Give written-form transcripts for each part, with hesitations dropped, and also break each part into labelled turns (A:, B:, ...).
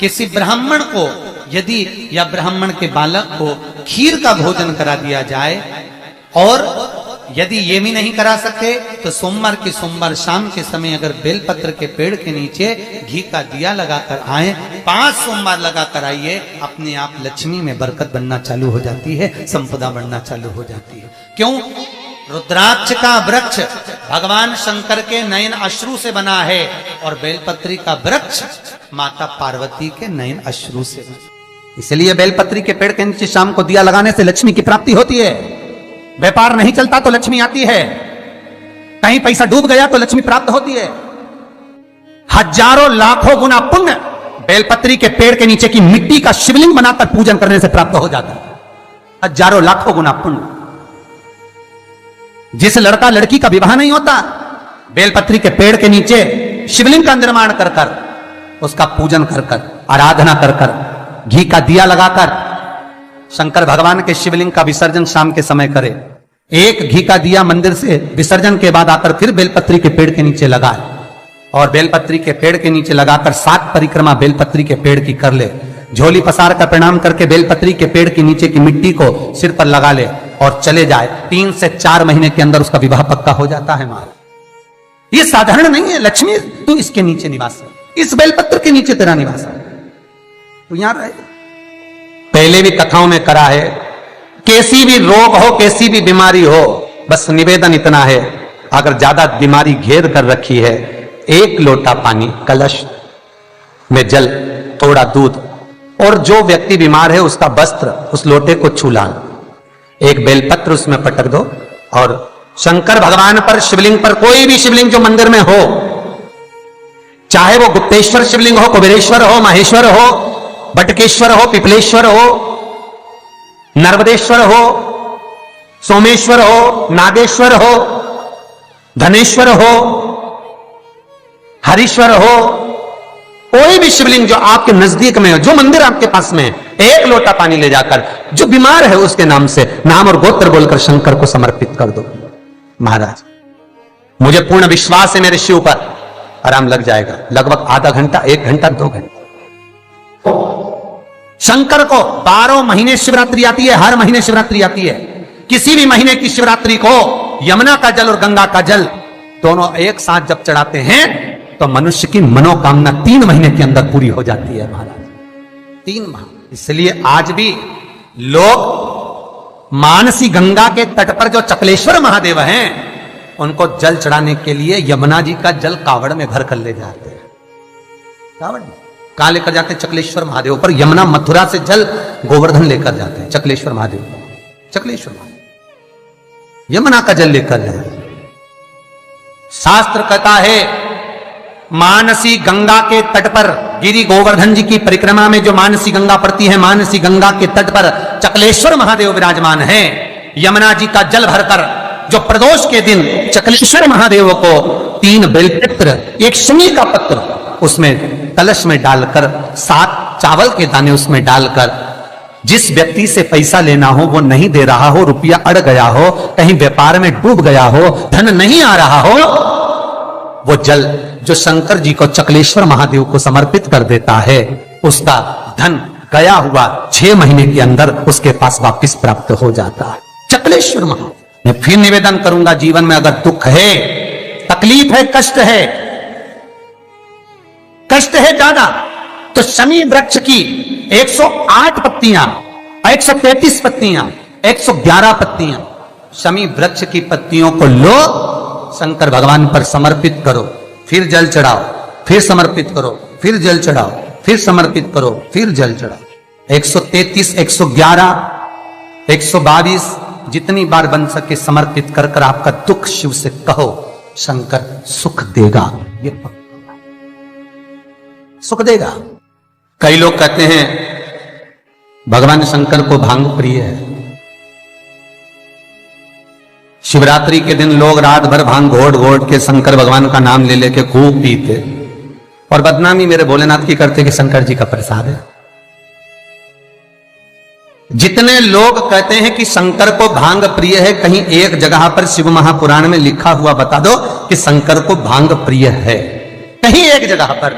A: किसी ब्राह्मण को यदि या ब्राह्मण के बालक को खीर का भोजन करा दिया जाए, और यदि ये भी नहीं करा सकते तो सोमवार के सोमवार शाम के समय अगर बेलपत्र के पेड़ के नीचे घी का दिया लगाकर आए, 5 सोमवार लगाकर आइए, अपने आप लक्ष्मी में बरकत बनना चालू हो जाती है, संपदा बढ़ना चालू हो जाती है। क्यों? रुद्राक्ष का वृक्ष भगवान शंकर के नयन अश्रु से बना है, और बेलपत्री का वृक्ष माता पार्वती के नयन अश्रु से बना। इसलिए बेलपत्री के पेड़ के नीचे शाम को दिया लगाने से लक्ष्मी की प्राप्ति होती है। व्यापार नहीं चलता तो लक्ष्मी आती है, कहीं पैसा डूब गया तो लक्ष्मी प्राप्त होती है। हजारों लाखों गुना पुण्य बेलपत्री के पेड़ के नीचे की मिट्टी का शिवलिंग बनाकर पूजन करने से प्राप्त हो जाता है। हजारों लाखों गुना पुण्य। जिस लड़का लड़की का विवाह नहीं होता, बेलपत्री के पेड़ के नीचे शिवलिंग का निर्माण कर कर, उसका पूजन कर कर, आराधना कर कर, घी का दिया लगाकर शंकर भगवान के शिवलिंग का विसर्जन शाम के समय करे। एक घी का दिया मंदिर से विसर्जन के बाद आकर फिर बेलपत्री के पेड़ के नीचे लगाए, और बेलपत्री के पेड़ के नीचे लगाकर 7 परिक्रमा बेलपत्री के पेड़ की कर ले। झोली पसार कर प्रणाम करके बेलपत्री के पेड़ के नीचे की मिट्टी को सिर पर लगा ले और चले जाए। 3 से 4 महीने के अंदर उसका विवाह पक्का हो जाता है। महाराज, ये साधारण नहीं है। लक्ष्मी तू इसके नीचे निवास है, इस बेलपत्र के नीचे तेरा निवास है, तो यहां रहे। पहले भी कथाओं में करा है, कैसी भी रोग हो, कैसी भी बीमारी हो, बस निवेदन इतना है, अगर ज्यादा बीमारी घेर कर रखी है, 1 लोटा पानी, कलश में जल, थोड़ा दूध, और जो व्यक्ति बीमार है उसका वस्त्र उस लोटे को छूला, एक बेलपत्र उसमें पटक दो, और शंकर भगवान पर, शिवलिंग पर, कोई भी शिवलिंग जो मंदिर में हो, चाहे वो गुप्तेश्वर शिवलिंग हो, कुबेरेश्वर हो, महेश्वर हो, बटकेश्वर हो, पिपलेश्वर हो, नर्मदेश्वर हो, सोमेश्वर हो, नागेश्वर हो, धनेश्वर हो, हरीश्वर हो, कोई भी शिवलिंग जो आपके नजदीक में हो, जो मंदिर आपके पास में, 1 लोटा पानी ले जाकर जो बीमार है उसके नाम से नाम और गोत्र बोलकर शंकर को समर्पित कर दो। महाराज, मुझे पूर्ण विश्वास है मेरे शिव पर, आराम लग जाएगा। लगभग आधा घंटा, 1 घंटा, 2 घंटे। शंकर को 12 महीने शिवरात्रि आती है, हर महीने शिवरात्रि आती है। किसी भी महीने की शिवरात्रि को यमुना का जल और गंगा का जल दोनों एक साथ जब चढ़ाते हैं तो मनुष्य की मनोकामना 3 महीने के अंदर पूरी हो जाती है। महाराज, 3 माह। इसलिए आज भी लोग मानसी गंगा के तट पर जो चकलेश्वर महादेव हैं, उनको जल चढ़ाने के लिए यमुना जी का जल कावड़ में भर कर ले जाते हैं। कावड़ में कहां लेकर जाते हैं? चकलेश्वर महादेव पर। यमुना मथुरा से जल गोवर्धन लेकर जाते हैं चकलेश्वर महादेव, चकलेश्वर महादेव यमुना का जल लेकर जाते हैं। शास्त्र कहता है मानसी गंगा के तट पर, गिरि गोवर्धन जी की परिक्रमा में जो मानसी गंगा पड़ती है, मानसी गंगा के तट पर चकलेश्वर महादेव विराजमान है। यमुना जी का जल भरकर जो प्रदोष के दिन चकलेश्वर महादेव को 3 बेलपत्र, 1 शमी का पत्र उसमें कलश में डालकर, 7 चावल के दाने उसमें डालकर, जिस व्यक्ति से पैसा लेना हो वो नहीं दे रहा हो, रुपया अड़ गया हो, कहीं व्यापार में डूब गया हो, धन नहीं आ रहा हो, वो जल जो शंकर जी को, चकलेश्वर महादेव को समर्पित कर देता है, उसका धन गया हुआ 6 महीने के अंदर उसके पास वापस प्राप्त हो जाता है। चकलेश्वर महादेव। मैं फिर निवेदन करूंगा, जीवन में अगर दुख है, तकलीफ है, कष्ट है ज्यादा, तो शमी वृक्ष की 108 पत्तियां, 133 पत्तियां, 111 पत्तियां, शमी वृक्ष की पत्तियों को लो, शंकर भगवान पर समर्पित करो, फिर जल चढ़ाओ, फिर समर्पित करो, फिर जल चढ़ाओ, फिर समर्पित करो, फिर जल चढ़ाओ। 133, 111, 122 जितनी बार बन सके समर्पित कर कर आपका दुख शिव से कहो, शंकर सुख देगा, ये सुख देगा। कई लोग कहते हैं भगवान शंकर को भांग प्रिय है। शिवरात्रि के दिन लोग रात भर भांग घोट घोट के शंकर भगवान का नाम ले लेके खूब पीते और बदनामी मेरे भोलेनाथ की करते कि शंकर जी का प्रसाद है। जितने लोग कहते हैं कि शंकर को भांग प्रिय है, कहीं एक जगह पर शिव महापुराण में लिखा हुआ बता दो कि शंकर को भांग प्रिय है, कहीं एक जगह पर।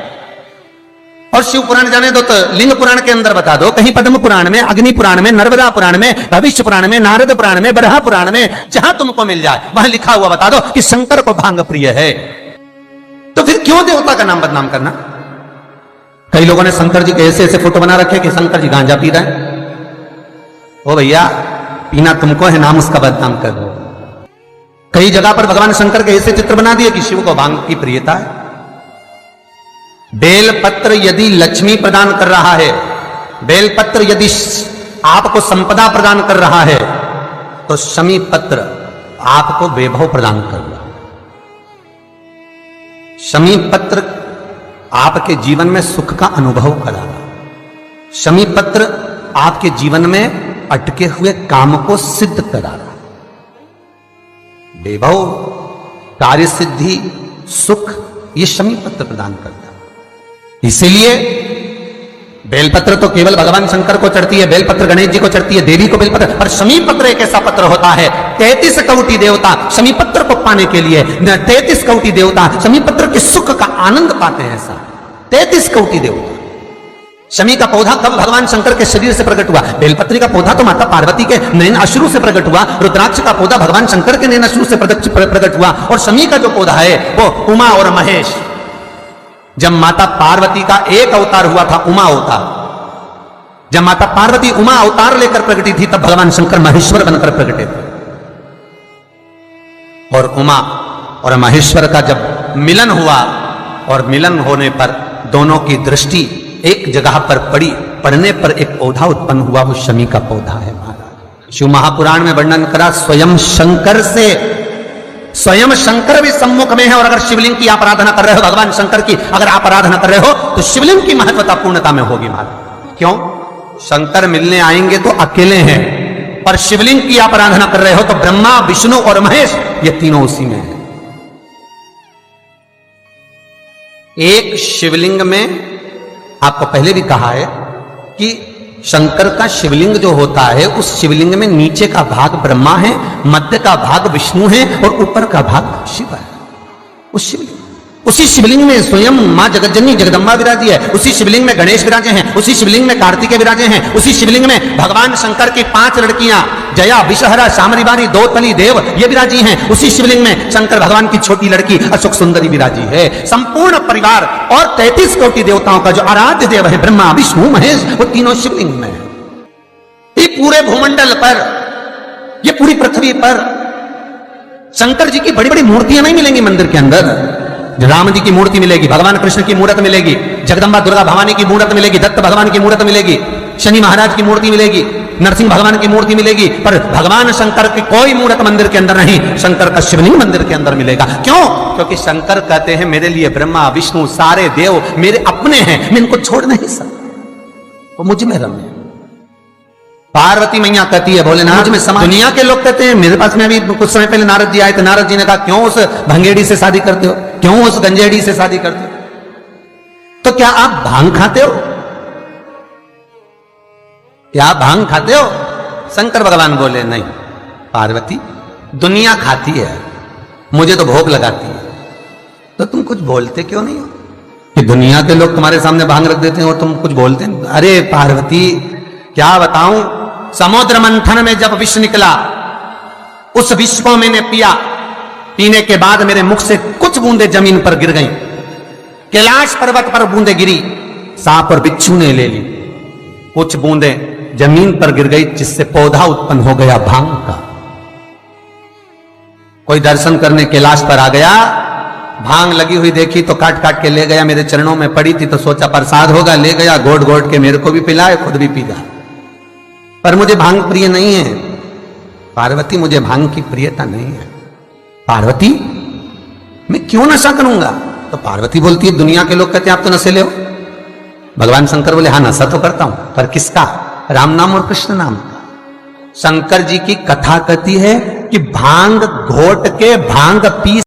A: और शिव पुराण जाने दो तो लिंग पुराण के अंदर बता दो, कहीं पद्म पुराण में, अग्नि पुराण में, नर्मदा पुराण में, भविष्य पुराण में, नारद पुराण में, बरहा पुराण में, जहां तुमको मिल जाए वहां लिखा हुआ बता दो कि शंकर को भांग प्रिय है। तो फिर क्यों देवता का नाम बदनाम करना? कई लोगों ने शंकर जी के ऐसे ऐसे फोटो बना रखे कि शंकर जी गांजा पी रहे हैं। ओ भैया, पीना तुमको है, नाम उसका बदनाम कर दो। कई जगह पर भगवान शंकर के ऐसे चित्र बना दिए कि शिव को भांग की प्रियता है। बेलपत्र यदि लक्ष्मी प्रदान कर रहा है, बेलपत्र यदि आपको संपदा प्रदान कर रहा है, तो शमी पत्र आपको वैभव प्रदान कर रहा है। शमी पत्र आपके जीवन में सुख का अनुभव करा रहा है। शमी पत्र आपके जीवन में अटके हुए काम को सिद्ध करा रहा है। वैभव, कार्य सिद्धि, सुख, ये शमी पत्र प्रदान करता है। इसीलिए बेलपत्र तो केवल भगवान शंकर को चढ़ती है, बेलपत्र गणेश जी को चढ़ती है, देवी को बेलपत्र, पर शमी पत्र एक ऐसा पत्र होता है, 33 कोटि देवता शमी पत्र को पाने के लिए, 33 कोटि देवता शमी पत्र के सुख का आनंद पाते हैं। ऐसा 33 कोटि देवता। शमी का पौधा कब भगवान शंकर के शरीर से प्रकट हुआ? बेलपत्री का पौधा तो माता पार्वती के नैन अश्रु से प्रकट हुआ। रुद्राक्ष का पौधा भगवान शंकर के नैन अश्रु से प्रकट हुआ। और शमी का जो पौधा है वो उमा और महेश, जब माता पार्वती का एक अवतार हुआ था, उमा अवतार, जब माता पार्वती उमा अवतार लेकर प्रकटी थी, तब भगवान शंकर महेश्वर बनकर प्रकटे थे। और उमा और महेश्वर का जब मिलन हुआ, और मिलन होने पर दोनों की दृष्टि एक जगह पर पड़ी, पड़ने पर एक पौधा उत्पन्न हुआ, वो शमी का पौधा है महाराज। शिव महापुराण में वर्णन करा, स्वयं शंकर से, स्वयं शंकर भी सम्मुख में है। और अगर शिवलिंग की आप आराधना कर रहे हो, भगवान शंकर की अगर आप आराधना कर रहे हो, तो शिवलिंग की महत्वता पूर्णता में होगी महाराज। क्यों? शंकर मिलने आएंगे तो अकेले हैं, पर शिवलिंग की आप आराधना कर रहे हो तो ब्रह्मा, विष्णु और महेश, ये तीनों उसी में है। एक शिवलिंग में, आपको पहले भी कहा है कि शंकर का शिवलिंग जो होता है, उस शिवलिंग में नीचे का भाग ब्रह्मा है, मध्य का भाग विष्णु है और ऊपर का भाग शिव है। उसी शिवलिंग में स्वयं मां जगज्जननी जगदम्बा विराजी है, उसी शिवलिंग में गणेश विराजे हैं, उसी शिवलिंग में कार्तिकेय विराजे हैं, उसी शिवलिंग में भगवान शंकर की 5 लड़कियां जया, विषहरा, शामरीवारी, दोतली, देव, ये विराजी हैं। उसी शिवलिंग में शंकर भगवान की छोटी लड़की अशोक सुंदरी विराजी है। संपूर्ण परिवार और 33 कोटि देवताओं का जो आराध्य देव है ब्रह्मा, विष्णु, महेश, वो तीनों शिवलिंग में है। ये पूरे भूमंडल पर, ये पूरी पृथ्वी पर शंकर जी की बड़ी बड़ी मूर्तियां नहीं मिलेंगी मंदिर के अंदर। राम जी की मूर्ति मिलेगी, भगवान कृष्ण की मूर्त मिलेगी, जगदम्बा दुर्गा भवानी की मूर्त मिलेगी, दत्त भगवान की मूर्त मिलेगी, शनि महाराज की मूर्ति मिलेगी, नरसिंह भगवान की मूर्ति मिलेगी, पर भगवान शंकर की कोई मूर्त मंदिर के अंदर नहीं। शंकर का शिवलिंग मंदिर के अंदर मिलेगा। क्यों? क्योंकि शंकर कहते हैं मेरे लिए ब्रह्मा, विष्णु, सारे देव मेरे अपने हैं, मैं इनको छोड़ नहीं सकता, वो मुझ में रमे। पार्वती मैया कहती है भोलेनाथ में समा। दुनिया के लोग कहते हैं, मेरे पास में अभी कुछ समय पहले नारद जी आए थे, नारद जी ने कहा क्यों उस भंगेड़ी से शादी करते हो, क्यों उस गंजेड़ी से शादी करते हो? तो क्या आप भांग खाते हो? क्या आप भांग खाते हो? शंकर भगवान बोले नहीं पार्वती, दुनिया खाती है, मुझे तो भोग लगाती है। तो तुम कुछ बोलते क्यों नहीं हो कि दुनिया के लोग तुम्हारे सामने भांग रख देते हैं और तुम कुछ बोलते नहीं? अरे पार्वती क्या बताऊं, समुद्र मंथन में जब विष निकला, उस विष को मैंने पिया, पीने के बाद मेरे मुख से कुछ बूंदे जमीन पर गिर गईं। कैलाश पर्वत पर बूंदे गिरी, सांप और बिच्छू ने ले ली, कुछ बूंदे जमीन पर गिर गई, जिससे पौधा उत्पन्न हो गया भांग का। कोई दर्शन करने कैलाश पर आ गया, भांग लगी हुई देखी तो काट काट के ले गया, मेरे चरणों में पड़ी थी तो सोचा प्रसाद होगा, ले गया, घोट घोट के मेरे को भी पिलाए, खुद भी पी गया। पर मुझे भांग प्रिय नहीं है पार्वती, मुझे भांग की प्रियता नहीं है पार्वती, मैं क्यों नशा करूंगा? तो पार्वती बोलती है दुनिया के लोग कहते हैं आप तो नशे ले हो। भगवान शंकर बोले हाँ नशा तो करता हूं, पर किसका? राम नाम और कृष्ण नाम का। शंकर जी की कथा कहती है कि भांग घोट के, भांग पी